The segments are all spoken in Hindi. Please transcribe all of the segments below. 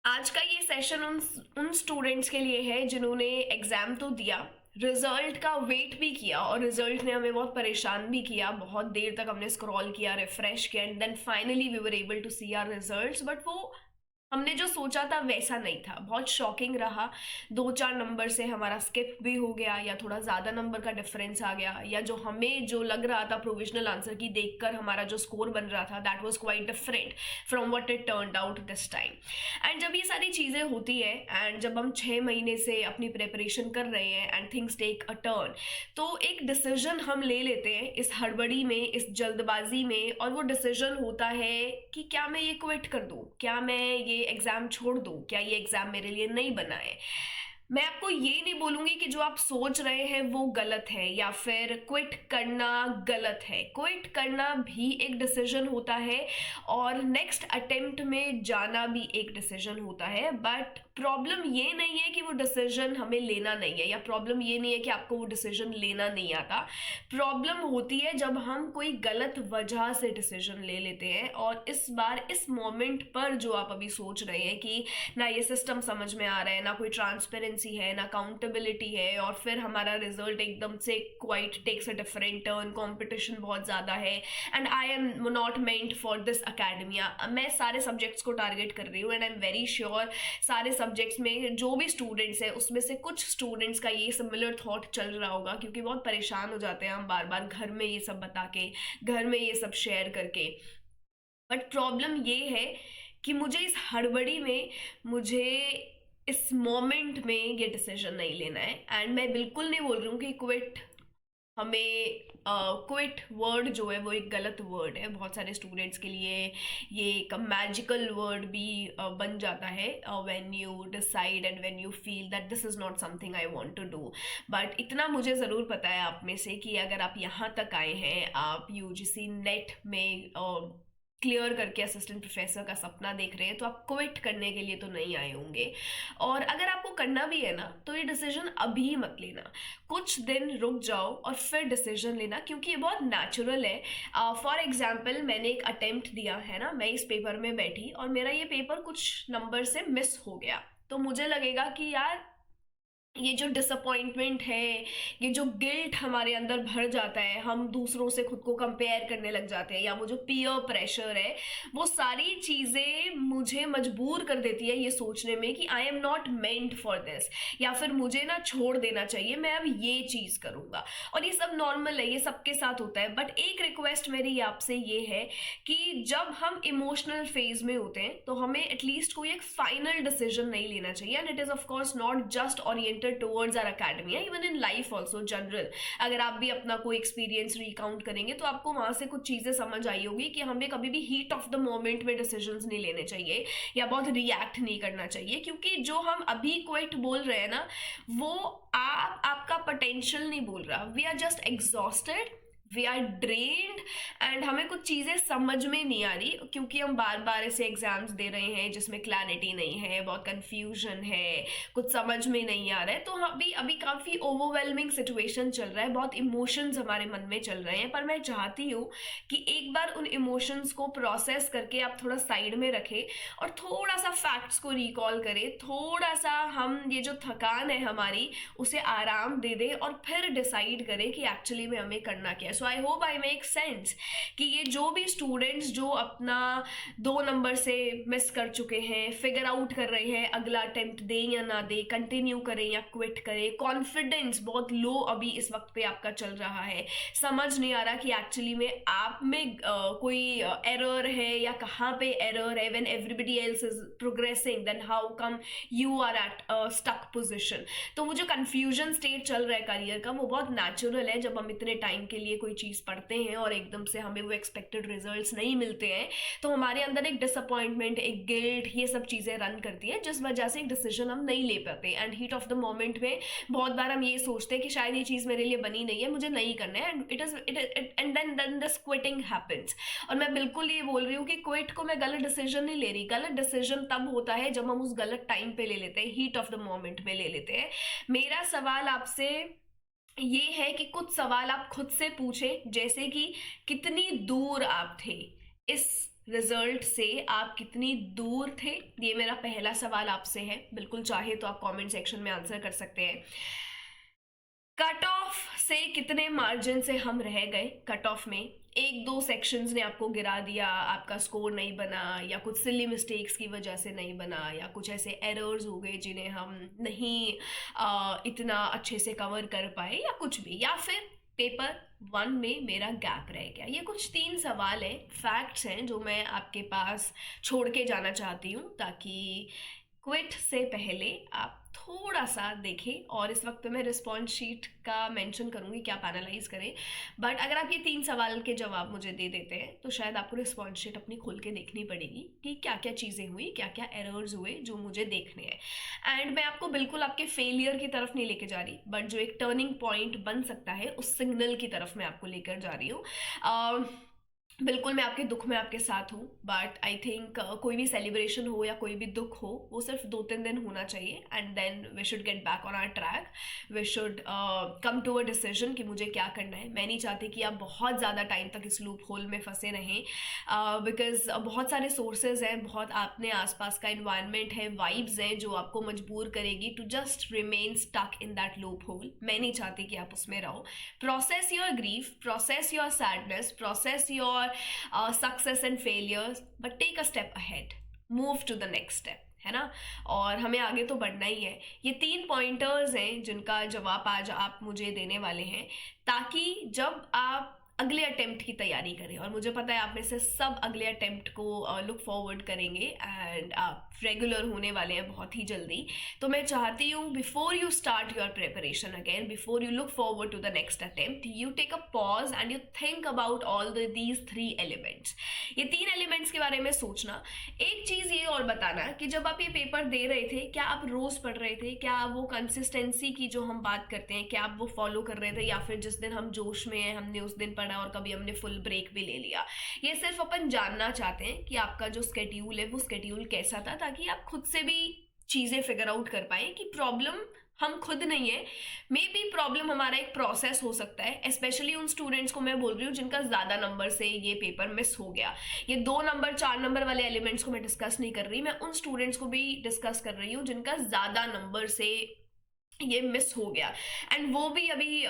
आज का ये सेशन उन स्टूडेंट्स के लिए है जिन्होंने एग्ज़ाम तो दिया, रिज़ल्ट का वेट भी किया और रिज़ल्ट ने हमें बहुत परेशान भी किया। बहुत देर तक हमने स्क्रॉल किया, रिफ्रेश किया and then finally we were able to see our results, but वो हमने जो सोचा था वैसा नहीं था। बहुत शॉकिंग रहा। 2-4 नंबर से हमारा स्किप भी हो गया या थोड़ा ज़्यादा नंबर का डिफरेंस आ गया, या जो हमें जो लग रहा था प्रोविजनल आंसर की देखकर हमारा जो स्कोर बन रहा था that was quite different from what it turned out this time. And जब ये सारी चीज़ें होती है एंड जब हम 6 महीने से अपनी प्रिपरेशन कर रहे हैं and things take a turn, तो एक डिसीजन हम ले लेते हैं इस हड़बड़ी में, इस जल्दबाजी में, और वो डिसीजन होता है कि क्या मैं ये क्विट कर दूं, क्या मैं ये एग्ज़ाम छोड़ दूं, क्या ये एग्ज़ाम मेरे लिए नहीं बना है। मैं आपको ये नहीं बोलूंगी कि जो आप सोच रहे हैं वो गलत है या फिर क्विट करना गलत है। क्विट करना भी एक डिसीजन होता है और नेक्स्ट अटेम्प्ट में जाना भी एक डिसीजन होता है, बट प्रॉब्लम ये नहीं है कि वो डिसीजन हमें लेना नहीं है, या प्रॉब्लम ये नहीं है कि आपको वो डिसीजन लेना नहीं आता। प्रॉब्लम होती है जब हम कोई गलत वजह से डिसीजन ले लेते हैं, और इस बार इस मोमेंट पर जो आप अभी सोच रहे हैं कि ना ये सिस्टम समझ में आ रहा है, ना कोई ट्रांसपेरेंसी है, ना अकाउंटेबिलिटी है, और फिर हमारा रिजल्ट एकदम से quite takes a different turn, competition बहुत ज़्यादा है and I am not meant for this academia. मैं सारे सब्जेक्ट्स को टारगेट कर रही हूँ and I am very sure सारे सब्जेक्ट्स में जो भी स्टूडेंट्स हैं उसमें से कुछ स्टूडेंट्स का ये सिमिलर थॉट चल रहा होगा, क्योंकि बहुत परेशान हो जाते हैं हम बार बार घर में ये सब बता के, घर में ये सब शेयर करके। बट प्रॉब्लम ये है कि मुझे इस हड़बड़ी में, मुझे इस मोमेंट में ये डिसीजन नहीं लेना है। एंड मैं बिल्कुल नहीं बोल रही हूँ कि क्विट हमें, क्विट वर्ड जो है वो एक गलत वर्ड है। बहुत सारे स्टूडेंट्स के लिए ये एक मैजिकल वर्ड भी बन जाता है when you decide and when you feel that this is not something I want to do. But इतना मुझे ज़रूर पता है आप में से कि अगर आप यहाँ तक आए हैं, आप यूजीसी नेट में क्लियर करके असिस्टेंट प्रोफेसर का सपना देख रहे हैं, तो आप क्विट करने के लिए तो नहीं आए होंगे। और अगर आपको करना भी है ना, तो ये डिसीजन अभी मत लेना, कुछ दिन रुक जाओ और फिर डिसीजन लेना, क्योंकि ये बहुत नेचुरल है। फॉर एग्जाम्पल मैंने एक अटेम्प्ट दिया है ना, मैं इस पेपर में बैठी और मेरा ये पेपर कुछ नंबर से मिस हो गया, तो मुझे लगेगा कि यार ये जो डिसअपॉइंटमेंट है, ये जो गिल्ट हमारे अंदर भर जाता है, हम दूसरों से खुद को कंपेयर करने लग जाते हैं, या वो जो पीयर प्रेशर है, वो सारी चीज़ें मुझे मजबूर कर देती है ये सोचने में कि आई am not meant for this, या फिर मुझे ना छोड़ देना चाहिए, मैं अब ये चीज़ करूँगा। और ये सब नॉर्मल है, ये सबके साथ होता है। बट एक रिक्वेस्ट मेरी आपसे ये है कि जब हम इमोशनल फेज में होते हैं तो हमें एटलीस्ट कोई एक फाइनल डिसीजन नहीं लेना चाहिए। And it is of course not just oriented towards our academia, even in life also general। अगर आप भी अपना कोई एक्सपीरियंस रिकाउंट करेंगे तो आपको वहां से कुछ चीजें समझ आई होगी कि हमें कभी भी हीट ऑफ द मोमेंट में डिसीजंस नहीं लेने चाहिए या बहुत रिएक्ट नहीं करना चाहिए, क्योंकि जो हम अभी क्विट बोल रहे हैं ना, वो आपका पोटेंशियल नहीं बोल रहा। We are just exhausted, we are drained, and हमें कुछ चीज़ें समझ में नहीं आ रही, क्योंकि हम बार बार ऐसे एग्जाम्स दे रहे हैं जिसमें क्लैरिटी नहीं है, बहुत कन्फ्यूजन है, कुछ समझ में नहीं आ रहा है। तो अभी अभी काफ़ी ओवरवेलमिंग सिचुएशन चल रहा है, बहुत इमोशंस हमारे मन में चल रहे हैं। पर मैं चाहती हूँ कि एक बार उन इमोशंस को प्रोसेस करके आप थोड़ा साइड में रखें और थोड़ा सा फैक्ट्स को रिकॉल करें, थोड़ा सा हम ये जो थकान है हमारी उसे आराम दे दें, और फिर डिसाइड करें कि एक्चुअली में हमें करना क्या है। So I hope I make sense कि ये जो भी स्टूडेंट्स जो अपना 2 नंबर से मिस कर चुके हैं, फिगर आउट कर रहे हैं अगला अटेम्प्ट दें या ना दें, कंटिन्यू करें या क्विट करें, कॉन्फिडेंस बहुत लो अभी इस वक्त पे आपका चल रहा है, समझ नहीं आ रहा कि एक्चुअली में आप में कोई एरर है या कहाँ पे एरर है, when everybody else is progressing then how come you are at stuck position. तो वो जो कंफ्यूजन स्टेट चल रहा है करियर का, वो बहुत नेचुरल है। जब हम इतने टाइम के लिए कोई चीज़ पढ़ते हैं और एकदम से हमें वो एक्सपेक्टेड रिजल्ट्स नहीं मिलते हैं, तो हमारे अंदर एक डिसअपॉइंटमेंट, एक गिल्ट, ये सब चीज़ें रन करती है, जिस वजह से एक डिसीजन हम नहीं ले पाते। And heat of the moment में बहुत बार हम ये सोचते हैं कि शायद ये चीज़ मेरे लिए बनी नहीं है, मुझे नहीं करना है, and and then this quitting happens. और मैं बिल्कुल ये बोल रही हूँ कि क्विट को मैं गलत डिसीजन नहीं ले रही। गलत डिसीजन तब होता है जब हम उस गलत टाइम पे ले लेते हैं, हीट ऑफ द मोमेंट में ले लेते हैं। मेरा सवाल आपसे ये है कि कुछ सवाल आप खुद से पूछें, जैसे कि कितनी दूर आप थे इस रिजल्ट से आप कितनी दूर थे, ये मेरा पहला सवाल आपसे है। बिल्कुल चाहे तो आप कमेंट सेक्शन में आंसर कर सकते हैं। कट ऑफ से कितने मार्जिन से हम रह गए। कट ऑफ में एक दो सेक्शंस ने आपको गिरा दिया, आपका स्कोर नहीं बना, या कुछ सिली मिस्टेक्स की वजह से नहीं बना, या कुछ ऐसे एरर्स हो गए जिन्हें हम नहीं इतना अच्छे से कवर कर पाए, या कुछ भी, या फिर पेपर 1 में मेरा गैप रह गया। ये कुछ 3 सवाल हैं, फैक्ट्स हैं जो मैं आपके पास छोड़ के जाना चाहती हूँ, ताकि क्विट से पहले आप थोड़ा सा देखें। और इस वक्त पे मैं रिस्पॉन्स शीट का मेंशन करूँगी कि आप एनालाइज करें, बट अगर आप ये 3 सवाल के जवाब मुझे दे देते हैं तो शायद आपको रिस्पॉन्स शीट अपनी खोल के देखनी पड़ेगी कि क्या क्या चीज़ें हुई, क्या क्या एरर्स हुए जो मुझे देखने हैं। एंड मैं आपको बिल्कुल आपके फेलियर की तरफ नहीं लेके जा रही, बट जो एक टर्निंग पॉइंट बन सकता है उस सिग्नल की तरफ मैं आपको लेकर जा रही हूँ। बिल्कुल मैं आपके दुख में आपके साथ हूँ, बट आई थिंक कोई भी सेलिब्रेशन हो या कोई भी दुख हो, वो सिर्फ 2-3 दिन होना चाहिए, and then we should get back on our track. We should come to a decision कि मुझे क्या करना है। मैं नहीं चाहती कि आप बहुत ज़्यादा टाइम तक इस लूप होल में फंसे रहें, बिकॉज बहुत सारे सोर्सेज हैं, बहुत अपने आसपास का इन्वायरमेंट है, वाइब्स हैं जो आपको मजबूर करेगी to just remain stuck in that loop hole. मैं नहीं चाहती कि आप उसमें रहो। Process your grief, process your sadness, process your success and failures, but take a step ahead, move to the next step, है ना। और हमें आगे तो बढ़ना ही है। ये 3 पॉइंटर्स हैं जिनका जवाब आज आप मुझे देने वाले हैं, ताकि जब आप अगले अटेम्प्ट की तैयारी करें, और मुझे पता है आप में से सब अगले अटेम्प्ट को लुक फॉरवर्ड करेंगे एंड आप रेगुलर होने वाले हैं बहुत ही जल्दी। तो मैं चाहती हूँ before you start your preparation again, before you look forward to the next attempt, you take a pause and you think about all these 3 elements. ये 3 एलिमेंट्स के बारे में सोचना। एक चीज़ ये और बताना कि जब आप ये पेपर दे रहे थे, क्या आप रोज़ पढ़ रहे थे, क्या वो कंसिस्टेंसी की जो हम बात करते हैं क्या आप वो फॉलो कर रहे थे, या फिर जिस दिन हम जोश में हैं हमने उस दिन पढ़ा और कभी हमने फुल ब्रेक भी ले लिया। ये सिर्फ अपन जानना चाहते हैं कि आपका जो स्केड्यूल है वो स्केड्यूल कैसा था, ताकि आप खुद से भी चीज़ें फिगर आउट कर पाएँ कि प्रॉब्लम हम खुद नहीं है, मे बी प्रॉब्लम हमारा एक प्रोसेस हो सकता है। स्पेशली उन स्टूडेंट्स को मैं बोल रही हूँ जिनका ज़्यादा नंबर से ये पेपर मिस हो गया। ये 2 नंबर 4 नंबर वाले एलिमेंट्स को मैं डिस्कस नहीं कर रही, मैं उन स्टूडेंट्स को भी डिस्कस कर रही हूँ जिनका ज़्यादा नंबर से ये मिस हो गया, एंड वो भी अभी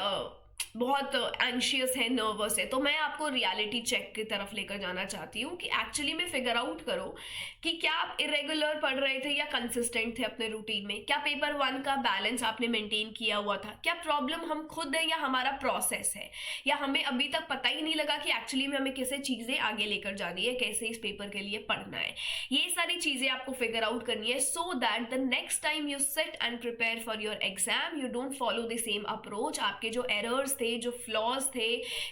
बहुत एंशियस है, नर्वस है। तो मैं आपको रियलिटी चेक की तरफ लेकर जाना चाहती हूँ कि एक्चुअली में फिगर आउट करो कि क्या आप इरेगुलर पढ़ रहे थे या कंसिस्टेंट थे अपने रूटीन में। क्या पेपर 1 का बैलेंस आपने मेंटेन किया हुआ था। क्या प्रॉब्लम हम खुद है या हमारा प्रोसेस है, या हमें अभी तक पता ही नहीं लगा कि एक्चुअली में हमें कैसे चीज़ें आगे लेकर जानी है, कैसे इस पेपर के लिए पढ़ना है। ये सारी चीज़ें आपको फिगर आउट करनी है, so that the next time you sit and prepare for your exam you don't follow the same approach. आपके जो एरर्स थे, जो फ्लॉज थे,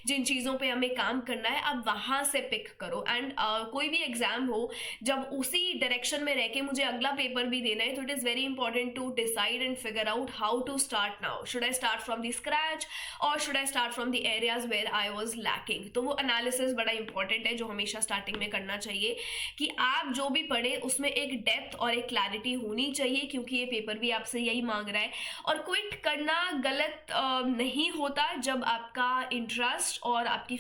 जिन चीज़ों पे हमें काम करना है, आप वहाँ से पिक करो। एंड कोई भी एग्जाम हो, जब उसी डायरेक्शन में रह के मुझे अगला पेपर भी देना है, तो it is very important to decide and figure out how to start now. Should I start from the scratch और should I start from the areas where I was lacking. तो वो एनालिसिस बड़ा इंपॉर्टेंट है जो हमेशा स्टार्टिंग में करना चाहिए, कि आप जो भी पढ़े उसमें एक डेप्थ और एक क्लैरिटी होनी चाहिए, क्योंकि ये पेपर भी आपसे यही मांग रहा है। और क्विट करना गलत नहीं होता जब आपका इंटरेस्ट और आपकी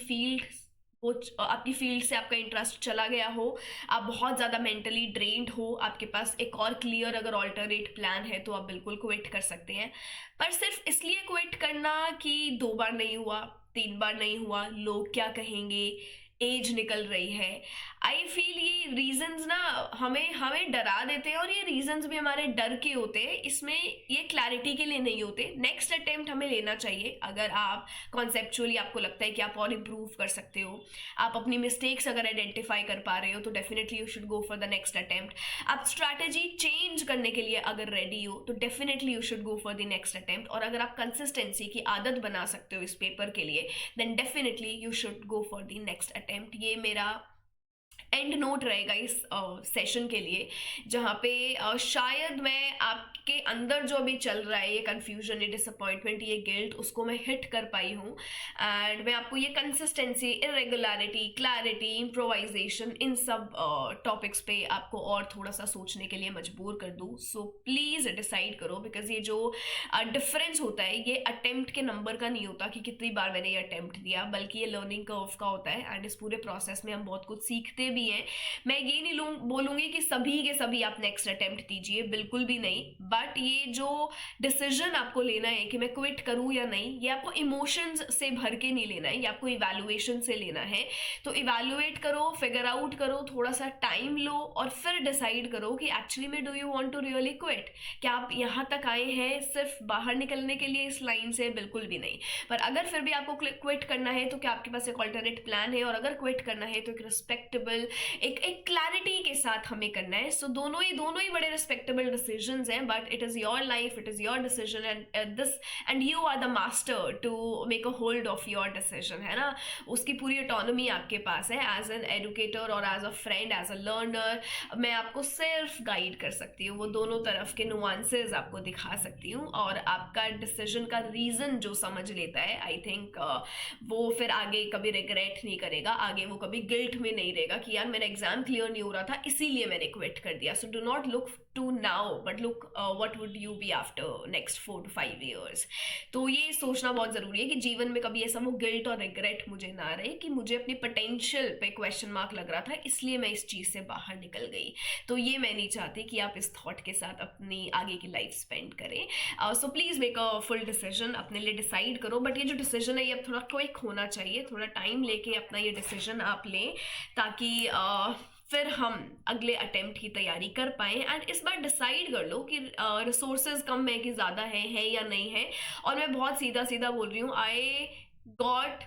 फील्ड से आपका इंटरेस्ट चला गया हो, आप बहुत ज़्यादा मेंटली ड्रेन्ड हो, आपके पास एक और क्लियर अगर ऑल्टरनेट प्लान है तो आप बिल्कुल क्विट कर सकते हैं। पर सिर्फ इसलिए क्विट करना कि 2 बार नहीं हुआ, 3 बार नहीं हुआ, लोग क्या कहेंगे, एज निकल रही है, आई फील ये रीजंस ना हमें डरा देते हैं, और ये रीजंस भी हमारे डर के होते हैं, इसमें ये क्लैरिटी के लिए नहीं होते। नेक्स्ट अटेम्प्ट हमें लेना चाहिए। अगर आप कॉन्सेप्चुअली आपको लगता है कि आप और इम्प्रूव कर सकते हो, आप अपनी मिस्टेक्स अगर आइडेंटिफाई कर पा रहे हो, तो definitely you should go for the next attempt. आप स्ट्रैटेजी चेंज करने के लिए अगर रेडी हो, तो definitely you should go for the next attempt. और अगर आप कंसिस्टेंसी की आदत बना सकते हो इस पेपर के लिए, then definitely you should go for the next attempt. ये मेरा एंड नोट रहेगा इस सेशन के लिए, जहाँ पे शायद मैं आपके अंदर जो अभी चल रहा है, ये कन्फ्यूजन, ये डिसअपॉइंटमेंट, ये गिल्ट, उसको मैं हिट कर पाई हूँ। एंड मैं आपको ये कंसिस्टेंसी, इरेगुलरिटी, क्लैरिटी, इम्प्रोवाइजेशन, इन सब टॉपिक्स पे आपको और थोड़ा सा सोचने के लिए मजबूर कर दूँ। सो प्लीज़ डिसाइड करो, बिकॉज ये जो डिफरेंस होता है ये अटेम्प्ट के नंबर का नहीं होता कि कितनी बार मैंने ये अटेम्प्ट दिया, बल्कि ये लर्निंग कर्व का होता है। एंड इस पूरे प्रोसेस में हम बहुत कुछ सीखते जितने भी हैं, मैं ये नहीं बोलूँगी कि सभी के सभी आप नेक्स्ट अटेम्प्ट दीजिए, बिल्कुल भी नहीं, बट ये जो डिसीजन आपको लेना है कि मैं क्विट करूँ या नहीं, ये आपको इमोशंस से भर के नहीं लेना है, ये आपको इवैल्यूएशन से लेना है। तो इवैल्यूएट करो, फिगर आउट करो, थोड़ा सा टाइम लो और फिर डिसाइड करो कि एक्चुअली में do you want to really quit. क्या आप यहाँ तक आए हैं सिर्फ बाहर निकलने के लिए इस लाइन से? बिल्कुल भी नहीं। पर अगर फिर भी आपको क्विट करना है तो क्या आपके पास एक ऑल्टरनेट प्लान है? और अगर क्विट करना है तो एक रिस्पेक्टेबल, एक क्लैरिटी के साथ हमें करना है। सो दोनों ही बड़े रिस्पेक्टेबल डिसीजंस हैं, but it is your life, it is your decision and you are the master to make a hold of your decision, है ना। उसकी पूरी ऑटोनॉमी आपके पास है। एज एन एजुकेटर और as a friend, as a learner, मैं आपको सिर्फ गाइड कर सकती हूँ, वो दोनों तरफ के नुआंसेस आपको दिखा सकती हूँ, और आपका डिसीजन का रीज़न जो समझ लेता है, आई थिंक वो फिर आगे कभी रिग्रेट नहीं करेगा, आगे वो कभी गिल्ट में नहीं रहेगा कि यार मेरा एग्जाम क्लियर नहीं हो रहा था इसीलिए मैंने क्विट कर दिया। So do not look to now, but look what would you be after next 4 to 5 years। तो ये सोचना बहुत ज़रूरी है कि जीवन में कभी ऐसा वो गिल्ट और रिग्रेट मुझे ना रहे कि मुझे अपनी पोटेंशियल पे क्वेश्चन मार्क लग रहा था इसलिए मैं इस चीज़ से बाहर निकल गई। तो ये मैं नहीं चाहती कि आप इस थॉट के साथ अपनी आगे की लाइफ स्पेंड करें। So please make a full decision, अपने लिए डिसाइड करो, बट ये जो डिसीजन है ये अब थोड़ा क्विक होना चाहिए, थोड़ा टाइम लेके अपना ये डिसीजन आप लें, ताकि फिर हम अगले अटेम्प्ट की तैयारी कर पाएँ। एंड इस बार डिसाइड कर लो कि रिसोर्सेज कम है कि ज़्यादा है या नहीं है। और मैं बहुत सीधा सीधा बोल रही हूँ, I got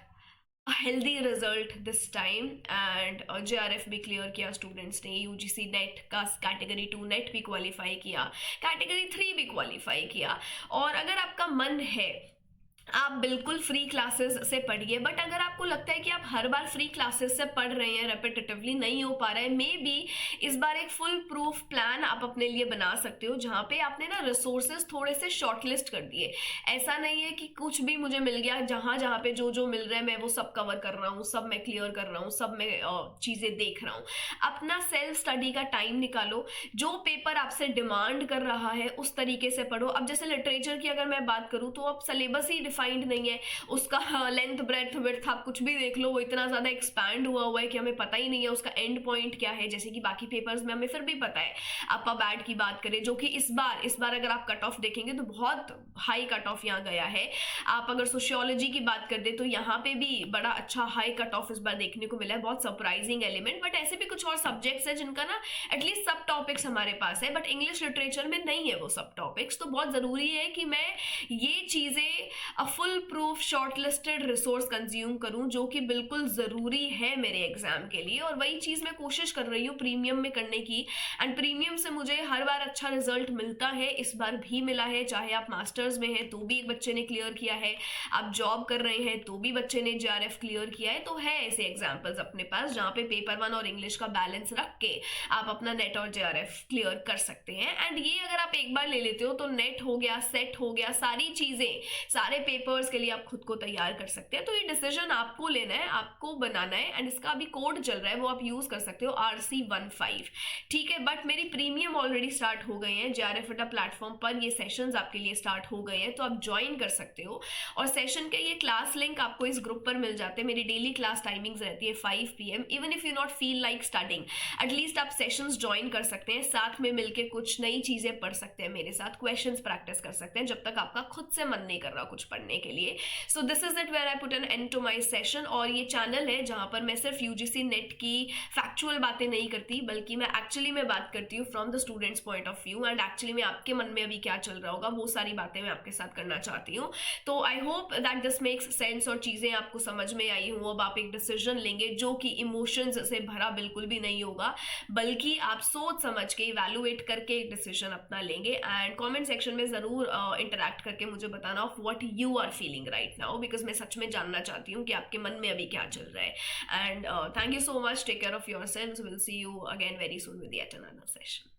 healthy result this time, and JRF भी क्लियर किया स्टूडेंट्स ने, UGC नेट का कैटेगरी 2 नेट भी क्वालिफाई किया, कैटेगरी 3 भी क्वालिफाई किया। और अगर आपका मन है आप बिल्कुल फ्री क्लासेस से पढ़िए, बट अगर आपको लगता है कि आप हर बार फ्री क्लासेस से पढ़ रहे हैं, रेपिटेटिवली नहीं हो पा रहा है, मे बी इस बार एक फुल प्रूफ प्लान आप अपने लिए बना सकते हो जहाँ पे आपने ना रिसोर्सेज थोड़े से शॉर्टलिस्ट कर दिए। ऐसा नहीं है कि कुछ भी मुझे मिल गया, जहाँ पे जो मिल रहा है मैं वो सब कवर कर रहा हूँ, सब मैं क्लियर कर रहा हूँ, सब मैं चीज़ें देख रहा हूँ। अपना सेल्फ स्टडी का टाइम निकालो, जो पेपर आपसे डिमांड कर रहा है उस तरीके से पढ़ो। अब जैसे लिटरेचर की अगर मैं बात करूँ तो अब सिलेबस ही डिफाइंड नहीं है, उसका लेंथ ब्रेथ विड्थ आप कुछ भी देख लो वो इतना ज़्यादा एक्सपैंड हुआ है कि हमें पता ही नहीं है उसका एंड पॉइंट क्या है, जैसे कि बाकी पेपर्स में हमें फिर भी पता है। आप बैड की बात करें, जो कि इस बार अगर आप कट ऑफ देखेंगे तो बहुत हाई कट ऑफ यहाँ गया है। आप अगर सोशियोलॉजी की बात कर दे तो यहाँ पे भी बड़ा अच्छा हाई कट ऑफ इस बार देखने को मिला है, बहुत सरप्राइजिंग एलिमेंट। बट ऐसे भी कुछ और सब्जेक्ट्स है जिनका ना एटलीस्ट सब टॉपिक्स हमारे पास है, बट इंग्लिश लिटरेचर में नहीं है वो सब टॉपिक्स। तो बहुत ज़रूरी है कि मैं ये चीज़ें full proof shortlisted resource consume करूं, जो कि बिल्कुल ज़रूरी है मेरे एग्जाम के लिए। और वही चीज़ मैं कोशिश कर रही हूँ प्रीमियम में करने की, एंड प्रीमियम से मुझे हर बार अच्छा रिजल्ट मिलता है, इस बार भी मिला है। चाहे आप मास्टर्स में हैं तो भी एक बच्चे ने क्लियर किया है, आप जॉब कर रहे हैं तो भी बच्चे ने JRF क्लियर किया है। तो है ऐसे एग्जाम्पल्स अपने पास जहाँ पे पेपर 1 और इंग्लिश का बैलेंस रख के आप अपना नेट और JRF क्लियर कर सकते हैं। एंड ये अगर आप एक बार ले लेते हो तो नेट हो गया, सेट हो गया, सारी चीज़ें, सारे पेपर्स के लिए आप खुद को तैयार कर सकते हैं। तो ये डिसीजन आपको लेना है, आपको बनाना है, एंड इसका अभी कोड चल रहा है वो आप यूज कर सकते हो, RC15, ठीक है। बट मेरी प्रीमियम ऑलरेडी स्टार्ट हो गए हैं JRF Ita प्लेटफॉर्म पर, ये सेशंस आपके लिए स्टार्ट हो गए हैं, तो आप ज्वाइन कर सकते हो। और सेशन के ये क्लास लिंक आपको इस ग्रुप पर मिल जाते हैं। मेरी डेली क्लास टाइमिंग्स रहती है 5 PM। Even if you not feel like studying, at least आप सेशंस ज्वाइन कर सकते हैं, साथ में मिलकर कुछ नई चीजें पढ़ सकते हैं, मेरे साथ क्वेश्चंस प्रैक्टिस कर सकते हैं जब तक आपका खुद से मन नहीं कर रहा कुछ पढ़ने के लिए। So this is it where I put an end to my session. और ये चैनल है जहाँ पर मैं सिर्फ UGC नेट की फैक्चुअल बातें नहीं करती, बल्कि मैं एक्चुअली में बात करती हूँ from the students point of view, and actually में आपके मन में अभी क्या चल रहा होगा वो सारी बातें मैं आपके साथ करना चाहती हूँ। तो I hope that this makes sense और चीज़ें आपको समझ में आई हूँ। अब आप एक डिसीजन लेंगे जो कि इमोशंस से भरा बिल्कुल भी नहीं होगा, बल्कि आप सोच समझ के इवैल्यूएट करके एक डिसीजन अपना लेंगे। एंड कॉमेंट सेक्शन में ज़रूर इंटरेक्ट करके मुझे बताना of what you are feeling right now, because मैं सच में जानना चाहती हूँ कि आपके मन में अभी क्या चल रहा है। And thank you so much, take care of yourselves, will see you again very soon with yet another session.